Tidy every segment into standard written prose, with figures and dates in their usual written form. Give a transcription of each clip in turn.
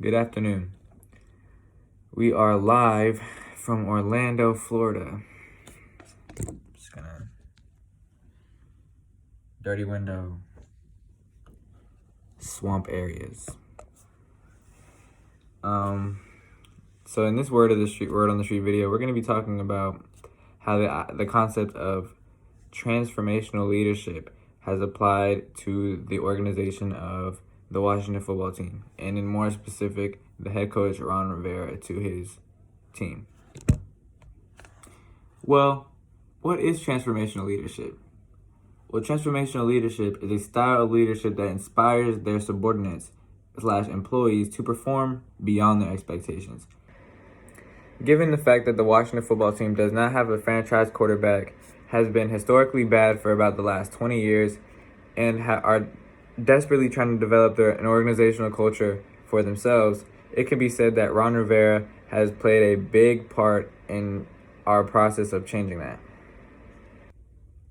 Good afternoon. We are live from Orlando, Florida. Just gonna dirty window, swamp areas. So in this word on the street video, we're gonna be talking about how the concept of transformational leadership has applied to the organization of the Washington football team, and in more specific, the head coach Ron Rivera to his team. Well, what is transformational leadership? Well, transformational leadership is a style of leadership that inspires their subordinates / employees to perform beyond their expectations. Given the fact that the Washington football team does not have a franchise quarterback, has been historically bad for about the last 20 years, and are desperately trying to develop an organizational culture for themselves, it can be said that Ron Rivera has played a big part in our process of changing that.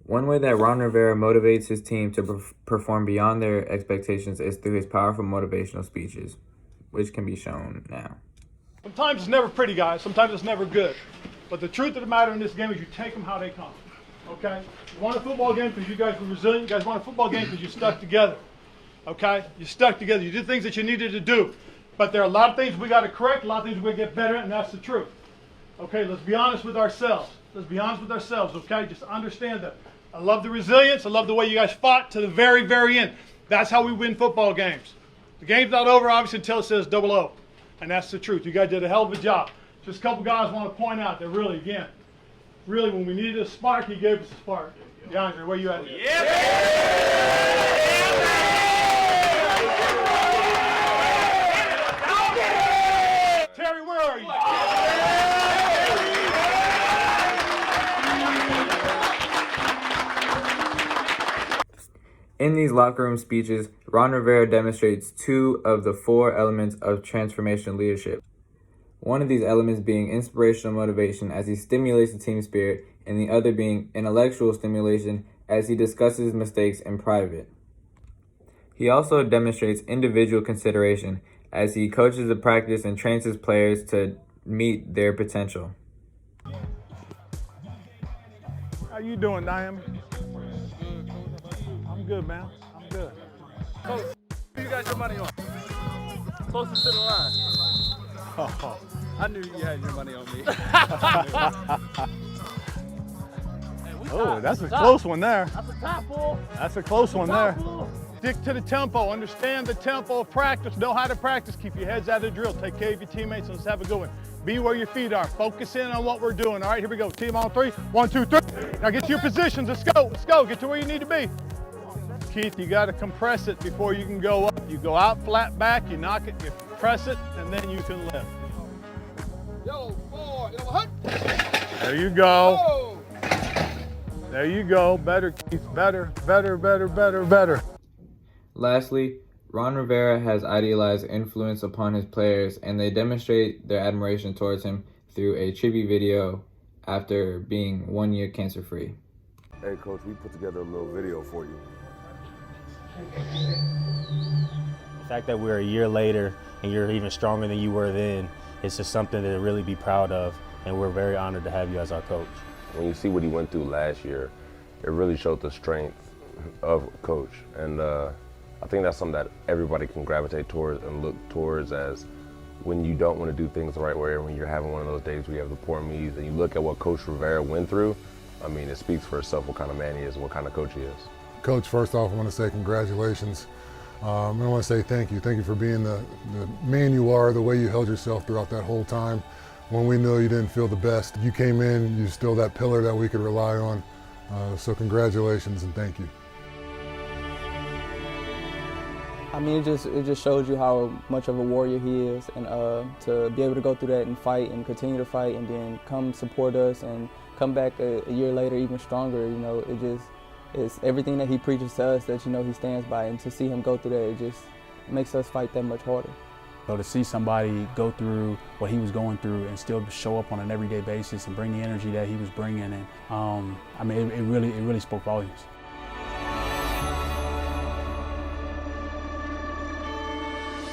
One way that Ron Rivera motivates his team to perform beyond their expectations is through his powerful motivational speeches, which can be shown now. Sometimes it's never pretty, guys. Sometimes it's never good. But the truth of the matter in this game is you take them how they come. Okay? You won a football game because you guys were resilient. You guys won a football game because you stuck together. Okay? You stuck together. You did things that you needed to do. But there are a lot of things we got to correct, a lot of things we got to get better at, and that's the truth. Okay? Let's be honest with ourselves. Let's be honest with ourselves, okay? Just understand that. I love the resilience. I love the way you guys fought to the very, very end. That's how we win football games. The game's not over, obviously, until it says 00. And that's the truth. You guys did a hell of a job. Just a couple guys want to point out that really, again, really when we needed a spark, he gave us a spark. DeAndre, where you at? Terry, where are you? In these locker room speeches, Ron Rivera demonstrates 2 of the 4 elements of transformational leadership. One of these elements being inspirational motivation as he stimulates the team spirit, and the other being intellectual stimulation as he discusses mistakes in private. He also demonstrates individual consideration as he coaches the practice and trains his players to meet their potential. How you doing, Diamond? I'm good, man. I'm good. Coach, who you got your money on? Closest to the line. Oh, I knew you had your money on me. oh, that's a close one there. That's a top fool. That's a close one there. Fool. Stick to the tempo. Understand the tempo of practice. Know how to practice. Keep your heads out of the drill. Take care of your teammates and let's have a good one. Be where your feet are. Focus in on what we're doing. All right, here we go. Team on 3. 1, 2, 3. Now get to your positions. Let's go. Let's go. Get to where you need to be. Keith, you got to compress it before you can go up. You go out flat back, you knock it, you press it, and then you can lift. Yo, boy, There you go. There you go. Better, Keith. Better, better, better, better, better. Lastly, Ron Rivera has idealized influence upon his players, and they demonstrate their admiration towards him through a tribute video after being 1 year cancer-free. Hey, Coach, we put together a little video for you. The fact that we're a year later and you're even stronger than you were then, it's just something to really be proud of, and we're very honored to have you as our coach. When you see what he went through last year, it really showed the strength of Coach. And I think that's something that everybody can gravitate towards and look towards as when you don't want to do things the right way, or when you're having one of those days where you have the poor me's and you look at what Coach Rivera went through, I mean, it speaks for itself what kind of man he is, what kind of coach he is. Coach, first off, I want to say congratulations. I want to say thank you. Thank you for being the man you are, the way you held yourself throughout that whole time. When we knew you didn't feel the best, you came in, you're still that pillar that we could rely on. So congratulations and thank you. I mean, it just shows you how much of a warrior he is, and to be able to go through that and fight and continue to fight and then come support us and come back a year later even stronger, you know, it's everything that he preaches to us that, you know, he stands by, and to see him go through that, it just makes us fight that much harder. So to see somebody go through what he was going through and still show up on an everyday basis and bring the energy that he was bringing, and I mean, it really spoke volumes.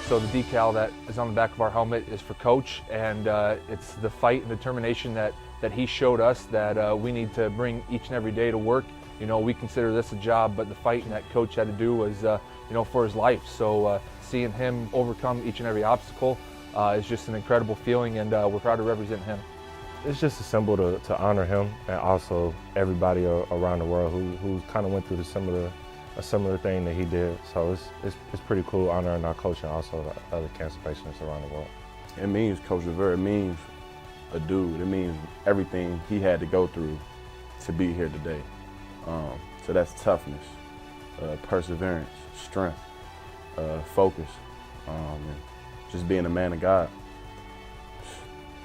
So the decal that is on the back of our helmet is for Coach, and it's the fight and determination that he showed us that we need to bring each and every day to work. You know, we consider this a job, but the fighting that Coach had to do was, you know, for his life. So seeing him overcome each and every obstacle is just an incredible feeling, and we're proud to represent him. It's just a symbol to honor him and also everybody around the world who kind of went through a similar thing that he did. So it's pretty cool honoring our coach and also the other cancer patients around the world. It means Coach Rivera. It means a dude. It means everything he had to go through to be here today. So that's toughness, perseverance, strength, focus, and just being a man of God.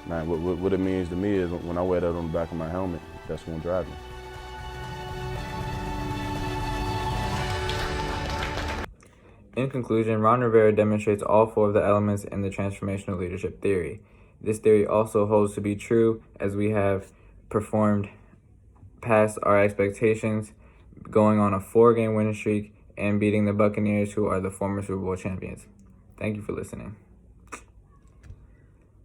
Man, what it means to me is when I wear that on the back of my helmet, that's what drives me. In conclusion, Ron Rivera demonstrates all 4 of the elements in the transformational leadership theory. This theory also holds to be true as we have performed past our expectations, going on a 4-game winning streak and beating the Buccaneers, who are the former Super Bowl champions. Thank you for listening.